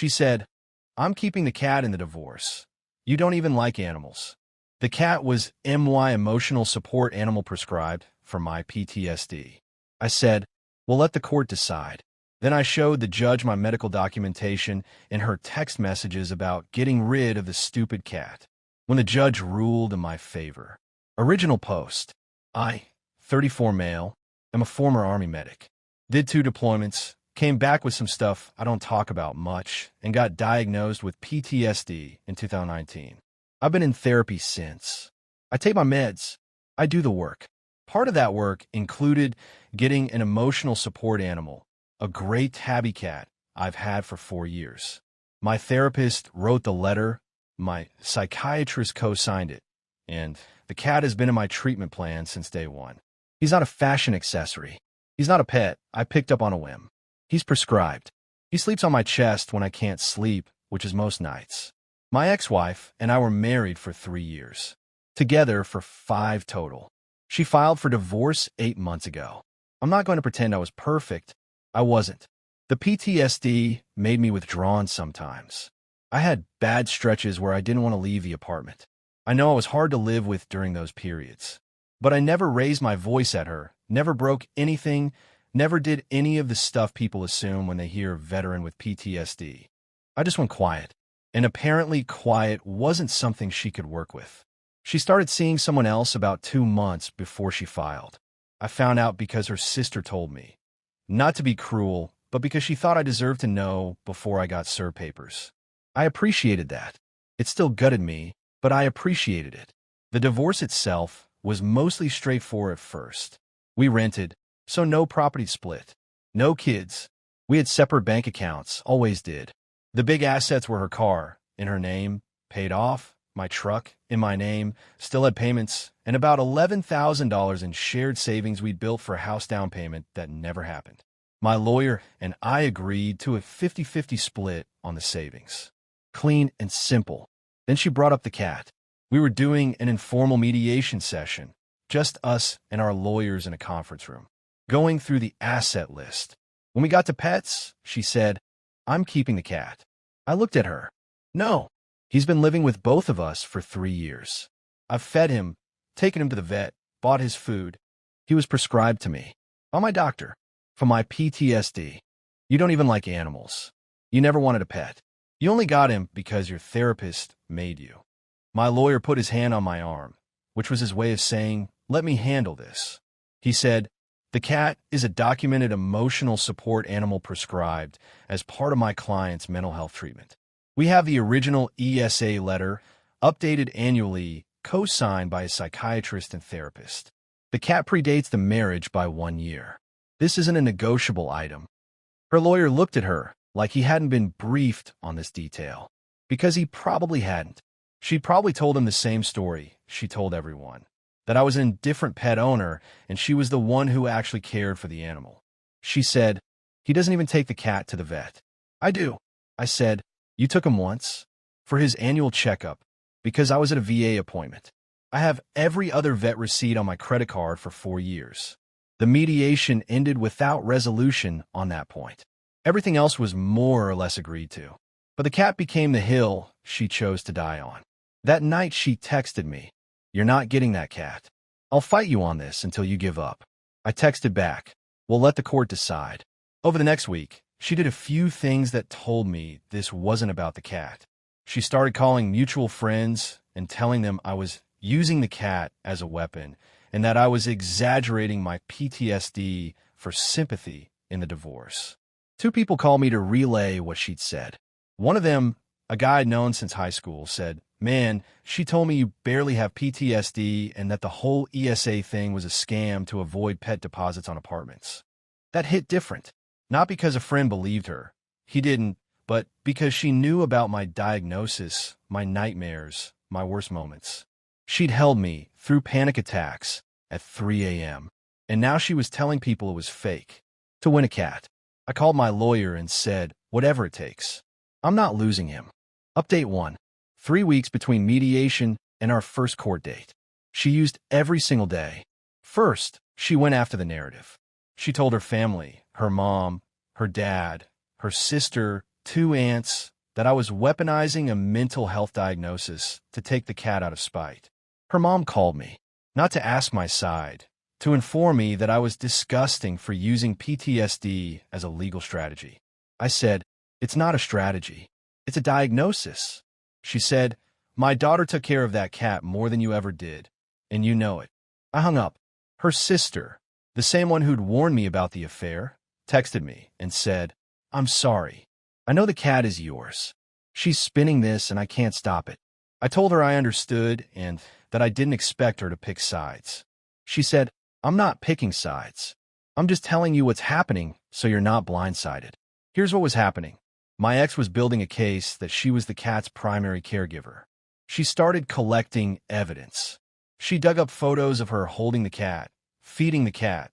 She said, "I'm keeping the cat in the divorce. You don't even like animals." The cat was my emotional support animal prescribed for my PTSD. I said, "Well, let the court decide." Then I showed the judge my medical documentation and her text messages about getting rid of the stupid cat. When the judge ruled in my favor. Original post. I, 34 male, am a former Army medic. Did 2 deployments, came back with some stuff I don't talk about much, and got diagnosed with PTSD in 2019. I've been in therapy since. I take my meds. I do the work. Part of that work included getting an emotional support animal, a gray tabby cat I've had for 4 years. My therapist wrote the letter, my psychiatrist co-signed it, and the cat has been in my treatment plan since day one. He's not a fashion accessory. He's not a pet I picked up on a whim. He's prescribed. He sleeps on my chest when I can't sleep, which is most nights. My ex-wife and I were married for 3 years. Together for 5 total. She filed for divorce 8 months ago. I'm not going to pretend I was perfect. I wasn't. The PTSD made me withdrawn sometimes. I had bad stretches where I didn't want to leave the apartment. I know I was hard to live with during those periods. But I never raised my voice at her, never broke anything, never did any of the stuff people assume when they hear veteran with PTSD. I just went quiet. And apparently quiet wasn't something she could work with. She started seeing someone else about 2 months before she filed. I found out because her sister told me. Not to be cruel, but because she thought I deserved to know before I got SIR papers. I appreciated that. It still gutted me, but I appreciated it. The divorce itself was mostly straightforward at first. We rented, so no property split. No kids. We had separate bank accounts, always did. The big assets were her car, in her name, paid off, my truck, in my name, still had payments, and about $11,000 in shared savings we'd built for a house down payment that never happened. My lawyer and I agreed to a 50-50 split on the savings. Clean and simple. Then she brought up the cat. We were doing an informal mediation session, just us and our lawyers in a conference room, going through the asset list. When we got to pets, she said, "I'm keeping the cat." I looked at her. No, he's been living with both of us for 3 years. I've fed him, taken him to the vet, bought his food. He was prescribed to me. By my doctor. For my PTSD. You don't even like animals. You never wanted a pet. You only got him because your therapist made you. My lawyer put his hand on my arm, which was his way of saying, "Let me handle this." He said, "The cat is a documented emotional support animal prescribed as part of my client's mental health treatment. We have the original ESA letter, updated annually, co-signed by a psychiatrist and therapist. The cat predates the marriage by 1 year. This isn't a negotiable item." Her lawyer looked at her like he hadn't been briefed on this detail, because he probably hadn't. She'd probably told him the same story she told everyone, that I was an indifferent pet owner and she was the one who actually cared for the animal. She said, "He doesn't even take the cat to the vet." "I do." I said, "You took him once?" "For his annual checkup, because I was at a VA appointment. I have every other vet receipt on my credit card for 4 years. The mediation ended without resolution on that point. Everything else was more or less agreed to. But the cat became the hill she chose to die on. That night she texted me, "You're not getting that cat. I'll fight you on this until you give up." I texted back, "We'll let the court decide." Over the next week, she did a few things that told me this wasn't about the cat. She started calling mutual friends and telling them I was using the cat as a weapon and that I was exaggerating my PTSD for sympathy in the divorce. 2 people called me to relay what she'd said. One of them, a guy I'd known since high school, said, "Man, she told me you barely have PTSD and that the whole ESA thing was a scam to avoid pet deposits on apartments." That hit different. Not because a friend believed her. He didn't, but because she knew about my diagnosis, my nightmares, my worst moments. She'd held me through panic attacks at 3 a.m., and now she was telling people it was fake. To win a cat. I called my lawyer and said, "Whatever it takes. I'm not losing him." Update 1. 3 weeks between mediation and our first court date. She used every single day. First, she went after the narrative. She told her family, her mom, her dad, her sister, 2 aunts, that I was weaponizing a mental health diagnosis to take the cat out of spite. Her mom called me, not to ask my side, to inform me that I was disgusting for using PTSD as a legal strategy. I said, "It's not a strategy. It's a diagnosis." She said, "My daughter took care of that cat more than you ever did, and you know it." I hung up. Her sister, the same one who'd warned me about the affair, texted me and said, "I'm sorry. I know the cat is yours. She's spinning this and I can't stop it." I told her I understood and that I didn't expect her to pick sides. She said, "I'm not picking sides. I'm just telling you what's happening so you're not blindsided." Here's what was happening. My ex was building a case that she was the cat's primary caregiver. She started collecting evidence. She dug up photos of her holding the cat, feeding the cat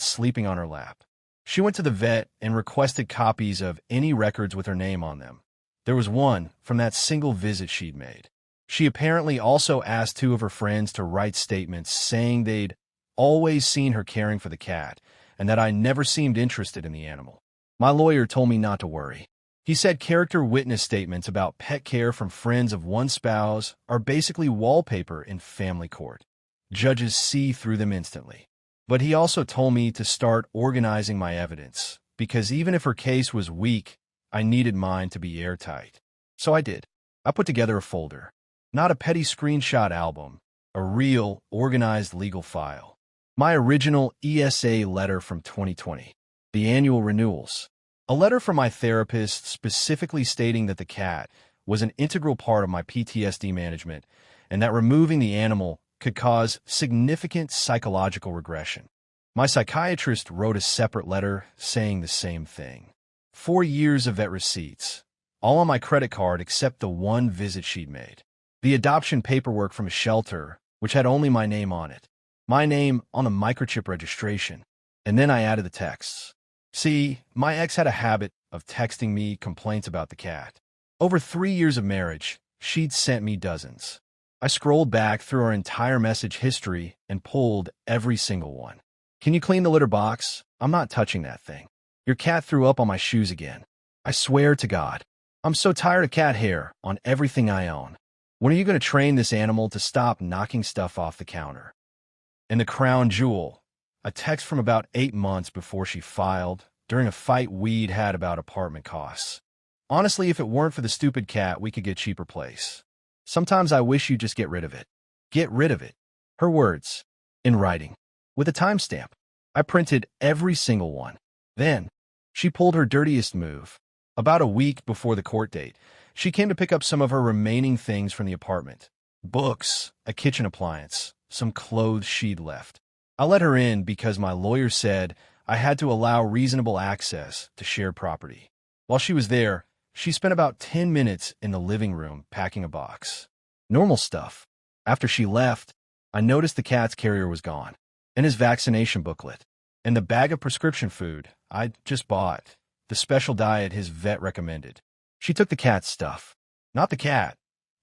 sleeping on her lap. She went to the vet and requested copies of any records with her name on them. There was one from that single visit she'd made. She apparently also asked 2 of her friends to write statements saying they'd always seen her caring for the cat and that I never seemed interested in the animal. My lawyer told me not to worry. He said character witness statements about pet care from friends of one spouse are basically wallpaper in family court. Judges see through them instantly. But he also told me to start organizing my evidence, because even if her case was weak, I needed mine to be airtight. So I did. I put together a folder. Not a petty screenshot album, a real, organized legal file. My original ESA letter from 2020, the annual renewals. A letter from my therapist specifically stating that the cat was an integral part of my PTSD management and that removing the animal could cause significant psychological regression. My psychiatrist wrote a separate letter saying the same thing. 4 years of vet receipts, all on my credit card except the one visit she'd made. The adoption paperwork from a shelter, which had only my name on it. My name on a microchip registration. And then I added the texts. See, my ex had a habit of texting me complaints about the cat. Over 3 years of marriage, she'd sent me dozens. I scrolled back through our entire message history and pulled every single one. "Can you clean the litter box? I'm not touching that thing. Your cat threw up on my shoes again. I swear to God. I'm so tired of cat hair on everything I own. When are you going to train this animal to stop knocking stuff off the counter?" And the crown jewel, a text from about 8 months before she filed, during a fight we'd had about apartment costs. "Honestly, if it weren't for the stupid cat, we could get cheaper place. Sometimes I wish you'd just get rid of it. Get rid of it." Her words, in writing, with a timestamp. I printed every single one. Then, she pulled her dirtiest move. About a week before the court date, she came to pick up some of her remaining things from the apartment. Books, a kitchen appliance, some clothes she'd left. I let her in because my lawyer said I had to allow reasonable access to shared property. While she was there, she spent about 10 minutes in the living room packing a box. Normal stuff. After she left, I noticed the cat's carrier was gone, and his vaccination booklet, and the bag of prescription food I'd just bought, the special diet his vet recommended. She took the cat's stuff. Not the cat.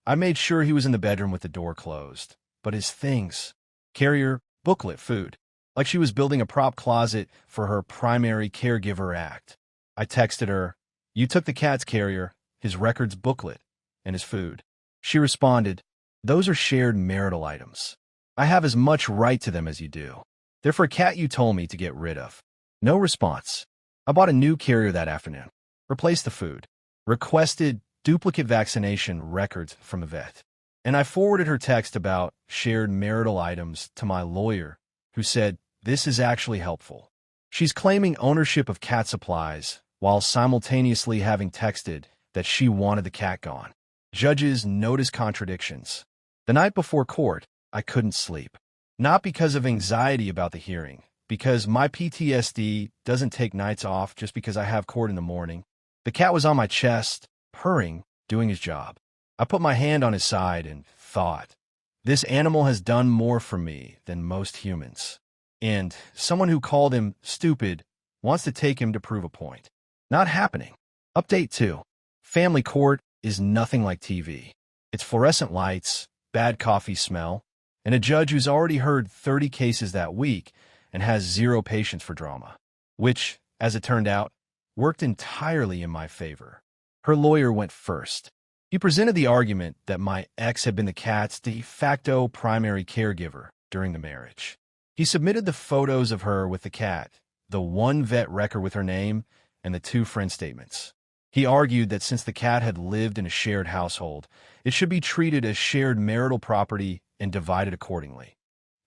I made sure he was in the bedroom with the door closed, but his things. Carrier, booklet, food. Like she was building a prop closet for her primary caregiver act. I texted her, "You took the cat's carrier, his records booklet, and his food." She responded, "Those are shared marital items. I have as much right to them as you do. They're for a cat you told me to get rid of." No response. I bought a new carrier that afternoon. Replaced the food. Requested duplicate vaccination records from the vet. And I forwarded her text about shared marital items to my lawyer, who said, "This is actually helpful." She's claiming ownership of cat supplies while simultaneously having texted that she wanted the cat gone. Judges notice contradictions. The night before court, I couldn't sleep. Not because of anxiety about the hearing, because my PTSD doesn't take nights off just because I have court in the morning. The cat was on my chest, purring, doing his job. I put my hand on his side and thought, this animal has done more for me than most humans. And someone who called him stupid wants to take him to prove a point. Not happening. Update 2. Family court is nothing like TV. It's fluorescent lights, bad coffee smell, and a judge who's already heard 30 cases that week and has zero patience for drama. Which, as it turned out, worked entirely in my favor. Her lawyer went first. He presented the argument that my ex had been the cat's de facto primary caregiver during the marriage. He submitted the photos of her with the cat, the one vet record with her name, and the 2 friend statements. He argued that since the cat had lived in a shared household, it should be treated as shared marital property and divided accordingly,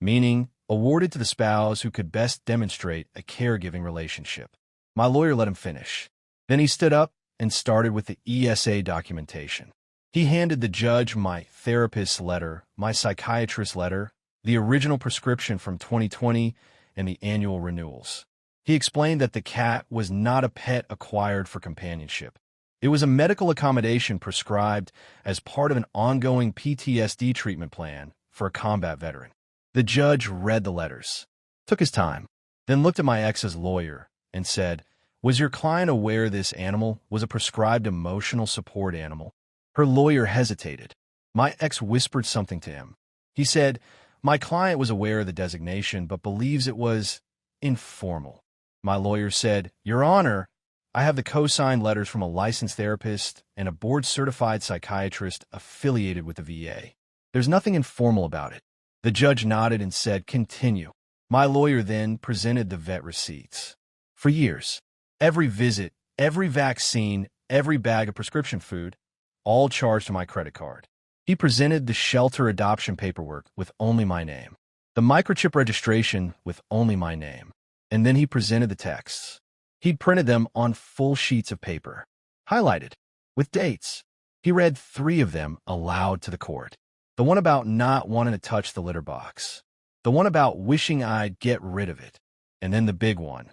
meaning awarded to the spouse who could best demonstrate a caregiving relationship. My lawyer let him finish. Then he stood up and started with the ESA documentation. He handed the judge my therapist's letter, my psychiatrist's letter, the original prescription from 2020, and the annual renewals. He explained that the cat was not a pet acquired for companionship. It was a medical accommodation prescribed as part of an ongoing PTSD treatment plan for a combat veteran. The judge read the letters, took his time, then looked at my ex's lawyer and said, "Was your client aware this animal was a prescribed emotional support animal?" Her lawyer hesitated. My ex whispered something to him. He said, "My client was aware of the designation but believes it was informal." My lawyer said, "Your Honor, I have the co-signed letters from a licensed therapist and a board-certified psychiatrist affiliated with the VA. There's nothing informal about it." The judge nodded and said, "Continue." My lawyer then presented the vet receipts. For years, every visit, every vaccine, every bag of prescription food, all charged to my credit card. He presented the shelter adoption paperwork with only my name, the microchip registration with only my name, and then he presented the texts. He'd printed them on full sheets of paper, highlighted, with dates. He read 3 of them aloud to the court. The one about not wanting to touch the litter box. The one about wishing I'd get rid of it. And then the big one.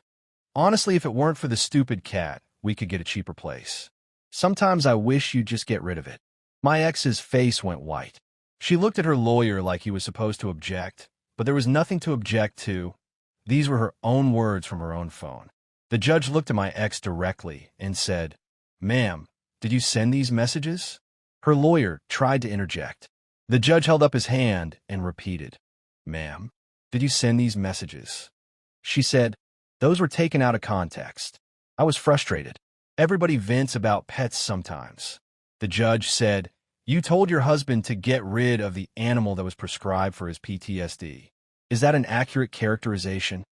"Honestly, if it weren't for the stupid cat, we could get a cheaper place. Sometimes I wish you'd just get rid of it." My ex's face went white. She looked at her lawyer like he was supposed to object, but there was nothing to object to. These were her own words from her own phone. The judge looked at my ex directly and said, "Ma'am, did you send these messages?" Her lawyer tried to interject. The judge held up his hand and repeated, "Ma'am, did you send these messages?" She said, "Those were taken out of context." I was frustrated. Everybody vents about pets sometimes. The judge said, "You told your husband to get rid of the animal that was prescribed for his PTSD. Is that an accurate characterization?"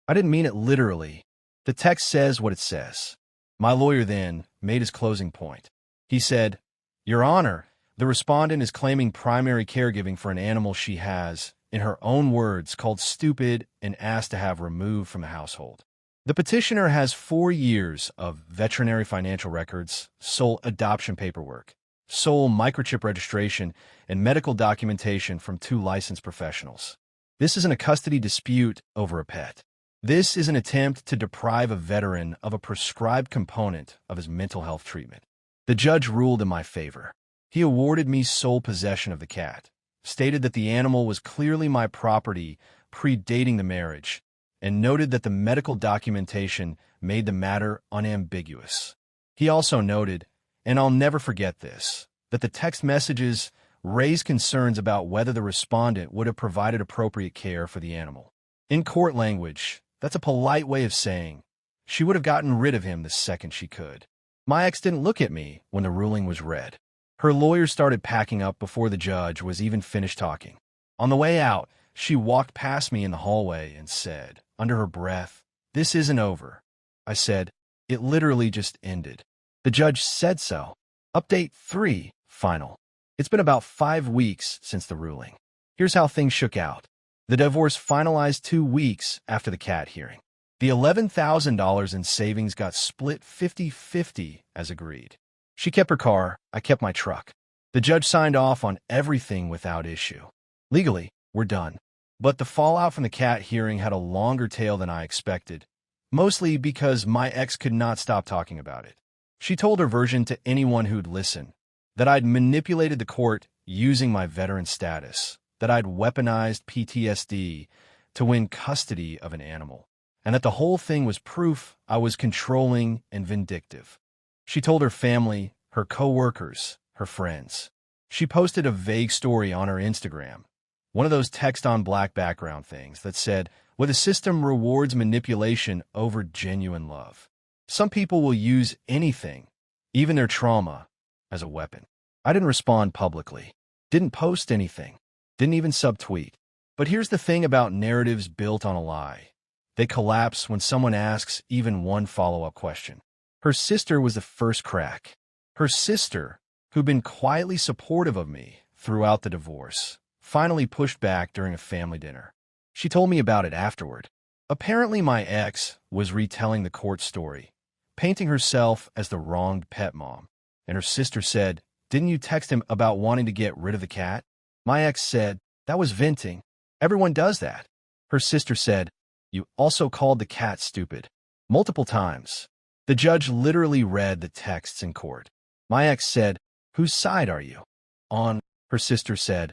I didn't mean it literally. The text says what it says. My lawyer then made his closing point. He said, "Your Honor, the respondent is claiming primary caregiving for an animal she has, in her own words, called stupid and asked to have removed from the household. The petitioner has 4 years of veterinary financial records, sole adoption paperwork, sole microchip registration, and medical documentation from 2 licensed professionals. This isn't a custody dispute over a pet. This is an attempt to deprive a veteran of a prescribed component of his mental health treatment." The judge ruled in my favor. He awarded me sole possession of the cat, stated that the animal was clearly my property predating the marriage, and noted that the medical documentation made the matter unambiguous. He also noted, and I'll never forget this, that the text messages raised concerns about whether the respondent would have provided appropriate care for the animal. In court language, that's a polite way of saying she would have gotten rid of him the second she could. My ex didn't look at me when the ruling was read. Her lawyer started packing up before the judge was even finished talking. On the way out, she walked past me in the hallway and said, under her breath, "This isn't over." I said, "It literally just ended." The judge said so. Update 3, final. It's been about 5 weeks since the ruling. Here's how things shook out. The divorce finalized 2 weeks after the cat hearing. The $11,000 in savings got split 50-50 as agreed. She kept her car, I kept my truck. The judge signed off on everything without issue. Legally, we're done. But the fallout from the cat hearing had a longer tail than I expected, mostly because my ex could not stop talking about it. She told her version to anyone who'd listen, that I'd manipulated the court using my veteran status, that I'd weaponized PTSD to win custody of an animal, and that the whole thing was proof I was controlling and vindictive. She told her family, her co-workers, her friends. She posted a vague story on her Instagram, one of those text-on-black background things that said, "Where the system rewards manipulation over genuine love." Some people will use anything, even their trauma, as a weapon. I didn't respond publicly, didn't post anything, didn't even subtweet. But here's the thing about narratives built on a lie. They collapse when someone asks even one follow-up question. Her sister was the first crack. Her sister, who'd been quietly supportive of me throughout the divorce, finally pushed back during a family dinner. She told me about it afterward. Apparently my ex was retelling the court story, painting herself as the wronged pet mom. And her sister said, "Didn't you text him about wanting to get rid of the cat?" My ex said, "That was venting. Everyone does that." Her sister said, "You also called the cat stupid." Multiple times. The judge literally read the texts in court. My ex said, "Whose side are you on?" Her sister said,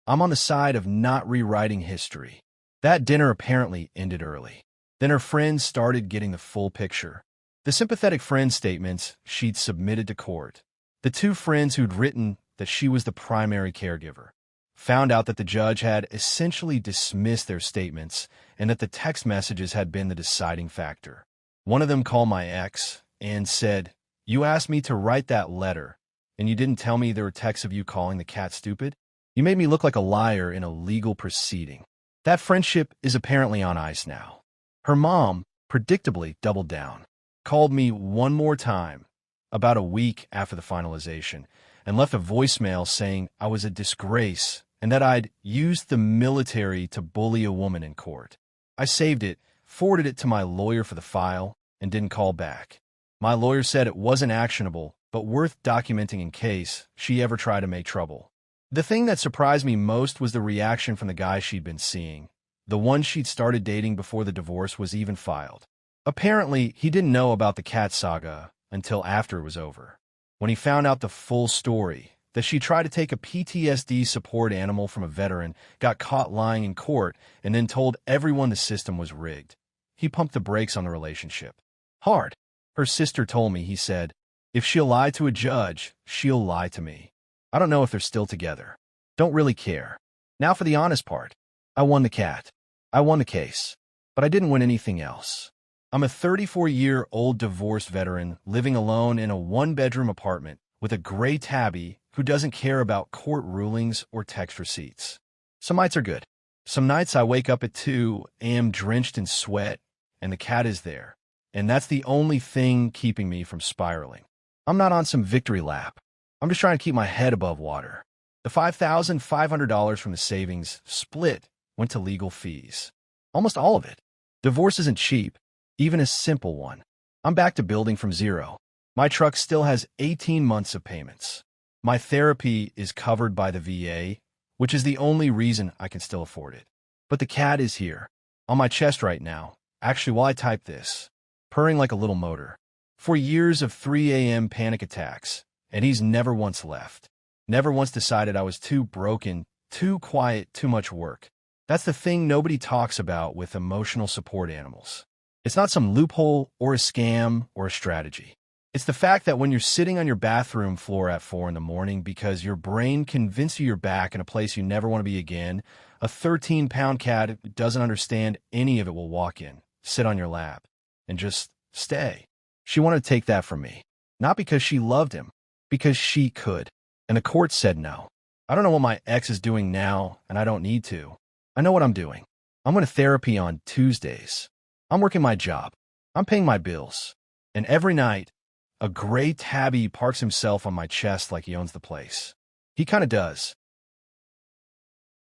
"I'm on the side of not rewriting history." That dinner apparently ended early. Then her friends started getting the full picture. The sympathetic friend statements she'd submitted to court. The two friends who'd written that she was the primary caregiver found out that the judge had essentially dismissed their statements and that the text messages had been the deciding factor. One of them called my ex and said, "You asked me to write that letter, and you didn't tell me there were texts of you calling the cat stupid? You made me look like a liar in a legal proceeding." That friendship is apparently on ice now. Her mom, predictably, doubled down, called me one more time about a week after the finalization, and left a voicemail saying I was a disgrace and that I'd used the military to bully a woman in court. I saved it, forwarded it to my lawyer for the file, and didn't call back. My lawyer said it wasn't actionable, but worth documenting in case she ever tried to make trouble. The thing that surprised me most was the reaction from the guy she'd been seeing, the one she'd started dating before the divorce was even filed. Apparently, he didn't know about the cat saga until after it was over. When he found out the full story, that she tried to take a PTSD support animal from a veteran, got caught lying in court, and then told everyone the system was rigged, he pumped the brakes on the relationship. Hard. Her sister told me, he said, "If she'll lie to a judge, she'll lie to me." I don't know if they're still together. Don't really care. Now for the honest part. I won the cat. I won the case. But I didn't win anything else. I'm a 34-year-old divorced veteran living alone in a one-bedroom apartment with a gray tabby who doesn't care about court rulings or text receipts. Some nights are good. Some nights I wake up at 2 a.m. drenched in sweat, and the cat is there. And that's the only thing keeping me from spiraling. I'm not on some victory lap. I'm just trying to keep my head above water. The $5,500 from the savings split went to legal fees. Almost all of it. Divorce isn't cheap, even a simple one. I'm back to building from zero. My truck still has 18 months of payments. My therapy is covered by the VA, which is the only reason I can still afford it. But the cat is here, on my chest right now, actually while I type this, purring like a little motor. For years of 3 a.m. panic attacks, and he's never once left. Never once decided I was too broken, too quiet, too much work. That's the thing nobody talks about with emotional support animals. It's not some loophole or a scam or a strategy. It's the fact that when you're sitting on your bathroom floor at 4 in the morning because your brain convinced you you're back in a place you never want to be again, a 13-pound cat who doesn't understand any of it will walk in, sit on your lap, and just stay. She wanted to take that from me. Not because she loved him, because she could. And the court said no. I don't know what my ex is doing now, and I don't need to. I know what I'm doing. I'm going to therapy on Tuesdays. I'm working my job. I'm paying my bills. And every night, a gray tabby parks himself on my chest like he owns the place. He kind of does.